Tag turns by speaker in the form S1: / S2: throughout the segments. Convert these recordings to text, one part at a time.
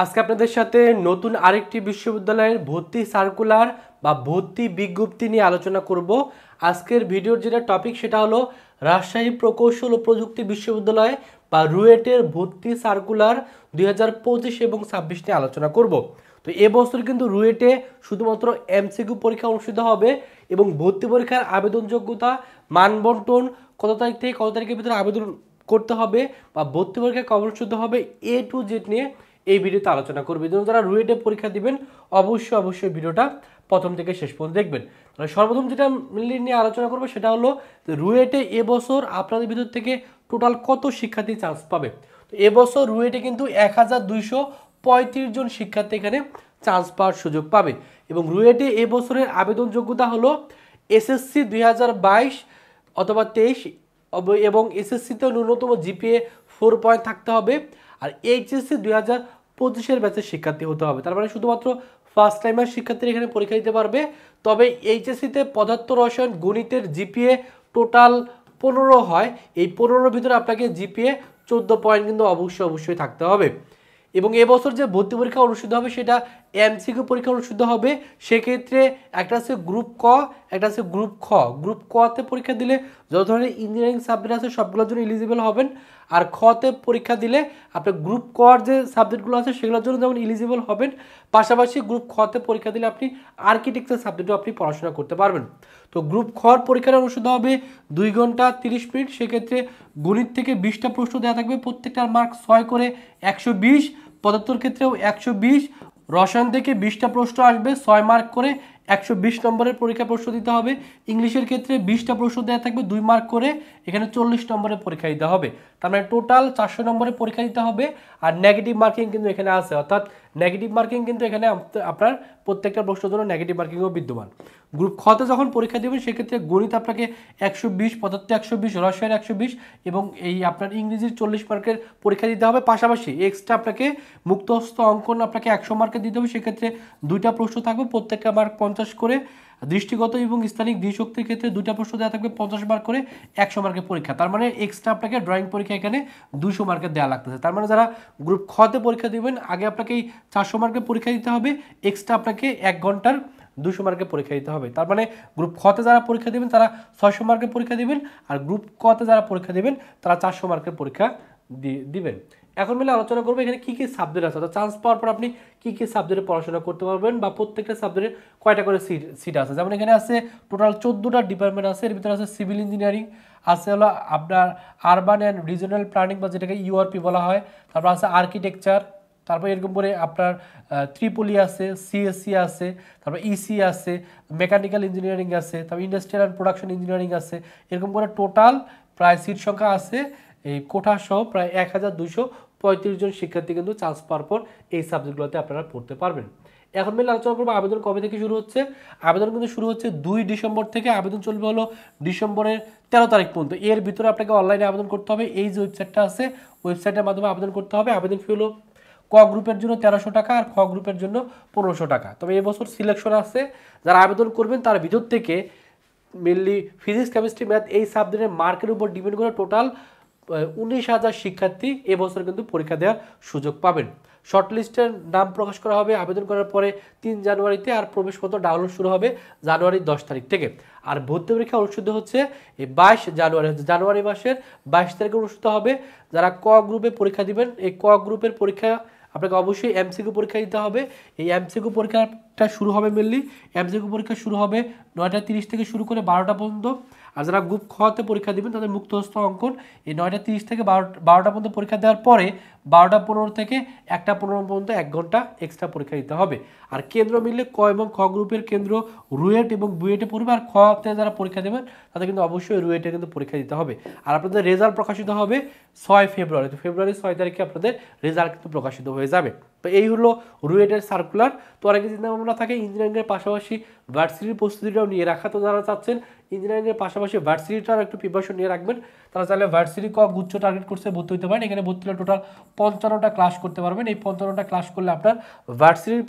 S1: আজকে আপনাদের সাথে নতুন আরেকটি বিশ্ববিদ্যালয়ের ভর্তি সার্কুলার বা ভর্তি বিজ্ঞপ্তি নিয়ে আলোচনা করব। আজকের ভিডিওর যেটা টপিক সেটা হলো রাজশাহী প্রকৌশল ও প্রযুক্তি বিশ্ববিদ্যালয় বা রুয়েটের ভর্তি সার্কুলার 2025 এবং 26 নিয়ে আলোচনা করব। তো এবছর কিন্তু রুয়েটে শুধুমাত্র এমসিকিউ পরীক্ষা অনুষ্ঠিত হবে এবং ভর্তি পরীক্ষার আবেদন যোগ্যতা মানবন্টন কত তারিখ থেকে কত তারিখের ভিতরে আবেদন করতে হবে বা ভর্তি পরীক্ষা কবে অনুষ্ঠিত হবে A to Z নিয়ে এই ভিডিওতে আলোচনা করবে। যেন যারা রুয়েটে পরীক্ষা দিবেন অবশ্যই ভিডিওটা প্রথম থেকে শেষ পর্যন্ত দেখবেন। তাহলে সর্বপ্রথম যেটা নিয়ে আলোচনা করবো সেটা হলো রুয়েটে এবছর আপনাদের ভিতর থেকে টোটাল কত শিক্ষার্থী চান্স পাবে। তো এবছর রুয়েটে কিন্তু 1235 জন শিক্ষার্থী এখানে চান্স পাওয়ার সুযোগ পাবে এবং রুয়েটে এবছরের আবেদন যোগ্যতা হলো এসএসসি 2022 অথবা 23 এবং এসএসসিতে ন্যূনতম জিপিএ 4 পয়েন্ট থাকতে হবে আর এইচএসসি 2025 ব্যাচের শিক্ষার্থী হতে হবে। তার মানে শুধুমাত্র ফার্স্ট টাইমার শিক্ষার্থীরা এখানে পরীক্ষা দিতে পারবে। তবে এইচএসসিতে পদার্থ রসায়ন গণিতের জিপিএ টোটাল 15 হয়, এই 15-র ভিতরে আপনাকে জিপিএ 14 পয়েন্ট কিন্তু অবশ্যই থাকতে হবে। এবং এবছর যে ভর্তি পরীক্ষা অনুষ্ঠিত হবে সেটা এমসিকিউ পরীক্ষা অনুষ্ঠিত হবে। সেক্ষেত্রে একটা আছে গ্রুপ ক, একটা আছে গ্রুপ খ। গ্রুপ কতে পরীক্ষা দিলে যত ধরনের ইঞ্জিনিয়ারিং সাবজেক্ট আছে সবগুলোর জন্য এলিজিবল হবেন, আর খতে পরীক্ষা দিলে আপনার গ্রুপ কর যে সাবজেক্টগুলো আছে সেগুলোর জন্য যেমন এলিজিবল হবেন, পাশাপাশি গ্রুপ খতে পরীক্ষা দিলে আপনি আর্কিটেকচার সাবজেক্টও আপনি পড়াশোনা করতে পারবেন। তো গ্রুপ খর পরীক্ষাটা অনুষ্ঠিত হবে 2 ঘন্টা 30 মিনিট। সেক্ষেত্রে গণিত থেকে 20টা প্রশ্ন দেওয়া থাকবে, প্রত্যেকটার মার্ক 6 করে 120। পদার্থর ক্ষেত্রেও 120, রসায়ন থেকে 20টা প্রশ্ন আসবে 6 মার্ক করে 120 নম্বরের পরীক্ষা প্রশ্ন দিতে হবে। ইংলিশের ক্ষেত্রে 20টা প্রশ্ন দেওয়া থাকবে 2 মার্ক করে, এখানে 40 নম্বরের পরীক্ষা দিতে হবে। তার মানে টোটাল 400 নম্বরের পরীক্ষা দিতে হবে। আর নেগেটিভ মার্কিং কিন্তু এখানে আছে, অর্থাৎ নেগেটিভ মার্কিং কিন্তু এখানে আপনার প্রত্যেকটা প্রশ্নের জন্য নেগেটিভ মার্কিংও বিদ্যমান। গ্রুপ খতে যখন পরীক্ষা দেবেন সেক্ষেত্রে গণিত আপনাকে 120, পদার্থ 120, রসায়ন 120 এবং এই আপনার ইংরেজির 40 মার্কের পরীক্ষা দিতে হবে। পাশাপাশি এক্সট্রা আপনাকে মুক্তহস্ত অঙ্কন আপনাকে 100 মার্কের দিতে হবে। সেক্ষেত্রে 2টা প্রশ্ন থাকবে, প্রত্যেকটা মার্ক 50 করে। দৃষ্টিগত এবং স্থানিক দৃশ্যশক্তির ক্ষেত্রে 2টা প্রশ্ন দেওয়া থাকবে 50 মার্ক করে, 100 মার্কের পরীক্ষা। তার মানে এক্সট্রা আপনাকে ড্রয়িং পরীক্ষা এখানে 200 মার্কের দেওয়া লাগতেছে। তার মানে যারা গ্রুপ খতে পরীক্ষা দিবেন আগে আপনাকে এই 400 মার্কের পরীক্ষা দিতে হবে, এক্সট্রা আপনাকে 1 ঘন্টার 200 মার্কের পরীক্ষা দিতে হবে। তার মানে গ্রুপ খতে যারা পরীক্ষা দেবেন তারা 600 মার্কের পরীক্ষা দিবেন, আর গ্রুপ কতে যারা পরীক্ষা দিবেন তারা 400 মার্কের পরীক্ষা দিবেন। এখন মিলে আলোচনা করবো এখানে কী কী সাবজেক্ট আছে, অর্থাৎ চান্স পাওয়ার পর আপনি কী কী সাবজেক্টে পড়াশোনা করতে পারবেন বা প্রত্যেকটা সাবজেক্টে কয়টা করে সিট আছে। যেমন এখানে আছে টোটাল 14টা ডিপার্টমেন্ট আছে, এর ভিতরে আছে সিভিল ইঞ্জিনিয়ারিং, আছে হলো আপনার আরবান অ্যান্ড রিজনাল প্ল্যানিং বা যেটাকে ইউআরপি বলা হয়, তারপর আছে আর্কিটেকচার, তারপর এরকম করে আপনার ত্রিপলি আছে, সিএসসি আছে, তারপর ইসি আছে, মেকানিক্যাল ইঞ্জিনিয়ারিং আছে, তারপর ইন্ডাস্ট্রিয়াল অ্যান্ড প্রোডাকশন ইঞ্জিনিয়ারিং আছে। এরকম করে টোটাল প্রায় সিট সংখ্যা আছে এই কোঠা সহ প্রায় 1235 জন শিক্ষার্থী কিন্তু চান্স পাওয়ার পর এই সাবজেক্টগুলোতে আপনারা পড়তে পারবেন। এখন মিলে আলোচনা করবো আবেদন কবে থেকে শুরু হচ্ছে। আবেদন কিন্তু শুরু হচ্ছে 2 ডিসেম্বর থেকে, আবেদন চলবে হলো ডিসেম্বরের 13 তারিখ পর্যন্ত। এর ভিতরে আপনাকে অনলাইনে আবেদন করতে হবে। এই যে ওয়েবসাইটটা আছে ওয়েবসাইটের মাধ্যমে আবেদন করতে হবে। আবেদন ফি হলো ক গ্রুপের জন্য 1300 টাকা আর খ গ্রুপের জন্য 1500 টাকা। তবে এবছর সিলেকশন আছে, যারা আবেদন করবেন তার ভিতর থেকে মেনলি ফিজিক্স, কেমিস্ট্রি, ম্যাথ এই সাবজেক্টের মার্কের উপর ডিপেন্ড করে টোটাল 19,000 শিক্ষার্থী এবছর কিন্তু পরীক্ষা দেওয়ার সুযোগ পাবেন। শর্ট লিস্টের নাম প্রকাশ করা হবে আবেদন করার পরে 3 জানুয়ারিতে, আর প্রবেশপত্র ডাউনলোড শুরু হবে জানুয়ারির 10 তারিখ থেকে। আর ভর্তি পরীক্ষা অনুষ্ঠিত হচ্ছে এই 22 জানুয়ারি, জানুয়ারি মাসের 22 তারিখে অনুষ্ঠিত হবে। যারা ক গ্রুপে পরীক্ষা দিবেন এই ক গ্রুপের পরীক্ষা আপনাকে অবশ্যই এমসিকিউ পরীক্ষা দিতে হবে। এই এমসিকিউ পরীক্ষাটা শুরু হবে মেনলি এমসিকিউ পরীক্ষা শুরু হবে 9টা 30 থেকে শুরু করে 12টা পর্যন্ত। আর যারা গ্রুপ খতে পরীক্ষা দিবেন তাদের মুক্তহস্ত অঙ্কন এই 9টা 30 থেকে 12টা পর্যন্ত পরীক্ষা দেওয়ার পরে 12টা 15 থেকে 1টা 15 পর্যন্ত 1 ঘন্টা এক্সট্রা পরীক্ষা দিতে হবে। আর কেন্দ্র মিললে ক এবং খ গ্রুপের কেন্দ্র রুয়েট এবং বুয়েটে পড়বে, আর খতে যারা পরীক্ষা দেবেন তাদের কিন্তু অবশ্যই রুয়েটে কিন্তু পরীক্ষা দিতে হবে। আর আপনাদের রেজাল্ট প্রকাশিত হবে 6 ফেব্রুয়ারি। তো ফেব্রুয়ারি 6 তারিখে আপনাদের রেজাল্ট কিন্তু প্রকাশিত হয়ে যাবে। তো এই হলো রুয়েটের সার্কুলার। তো অনেকে চিন্তা ভাবনা থাকে ইঞ্জিনিয়ারিংয়ের পাশাপাশি ভার্সিটির প্রস্তুতিটাও নিয়ে রাখা। তো যারা চাচ্ছেন ইঞ্জিনিয়ারিংয়ের পাশাপাশি ভার্সিটিটার একটু প্রিপারেশন নিয়ে রাখবেন, তারা চাইলে ভার্সিটি ক গুচ্ছ টার্গেট কোর্সে ভর্তি হতে পারেন। এখানে ভর্তি হলে টোটাল 55টা ক্লাস করতে পারবেন। এই 55টা ক্লাস করলে আপনার ভার্সিটির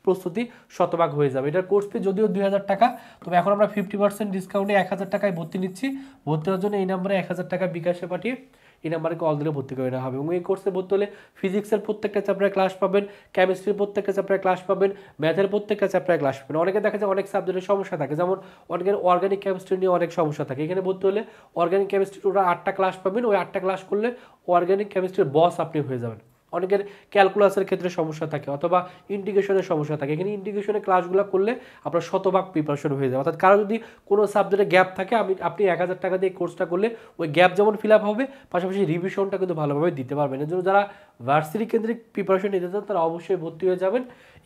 S1: প্রস্তুতি শতভাগ হয়ে যাবে। এটার কোর্স ফি যদিও 2000 টাকা, তবে এখন আমরা 50% ডিসকাউন্টে 1000 টাকায় ভর্তি নিচ্ছি। ভর্তি হওয়ার জন্য এই নম্বরে 1000 টাকা বিকাশে পাঠিয়ে এই নাম্বারে কল দিলে ভর্তি করে নেওয়া হবে। এবং এই কোর্সে ভর্তি হলে ফিজিক্সের প্রত্যেকটা চ্যাপ্টারে ক্লাস পাবেন, কেমিস্ট্রির প্রত্যেকটা চ্যাপ্টারে ক্লাস পাবেন, ম্যাথের প্রত্যেকটা চ্যাপ্টারে ক্লাস পাবেন। অনেকে দেখা যায় অনেক সাবজেক্টের সমস্যা থাকে, যেমন অনেকের অর্গানিক কেমিস্ট্রি নিয়ে অনেক সমস্যা থাকে। এখানে ভর্তি হলে অর্গানিক কেমিস্ট্রি ওরা 8টা ক্লাস পাবেন, ওই 8টা ক্লাস করলে অর্গানিক কেমিস্ট্রির বস আপনি হয়ে যাবেন। অনেকের ক্যালকুলাসের ক্ষেত্রে সমস্যা থাকে অথবা ইন্টিগ্রেশনের সমস্যা থাকে, এখানে ইন্টিগ্রেশনের ক্লাসগুলো করলে আপনার শতভাগ প্রিপারেশন হয়ে যাবে। অর্থাৎ কারো যদি কোনো সাবজেক্টে গ্যাপ থাকে আপনি 1000 টাকা দিয়ে কোর্সটা করলে ওই গ্যাপ যেমন ফিল আপ হবে, পাশাপাশি রিভিশনটা কিন্তু ভালোভাবে দিতে পারবেন। এর জন্য যারা ভার্সিটি কেন্দ্রিক প্রিপারেশন নিতে চান তারা অবশ্যই ভর্তি হয়ে যাবেন।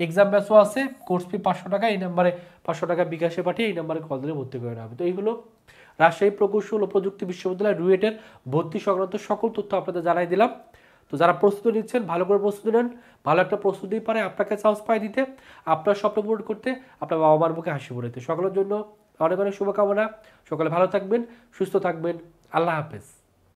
S1: এক্সাম ব্যাচও আছে, কোর্স ফি 500 টাকা, এই নাম্বারে 500 টাকা বিকাশে পাঠিয়ে এই নাম্বারে কল দিলে ভর্তি করে নেওয়া হবে। তো এই হলো রাজশাহী প্রকৌশল ও প্রযুক্তি বিশ্ববিদ্যালয় রুয়েটের ভর্তি সংক্রান্ত সকল তথ্য আপনাদের জানাই দিলাম। তো যারা প্রস্তুতি নিচ্ছেন ভালো করে প্রস্তুতি নেন, ভালো একটা প্রস্তুতি পারে আপনাকে চান্স পাই দিতে, আপনার স্বপ্ন পূরণ করতে, আপনার বাবা মার মুখে হাসি ফুটাতে। সকলের জন্য অনেক অনেক শুভকামনা। সকলে ভালো থাকবেন, সুস্থ থাকবেন। আল্লাহ হাফেজ।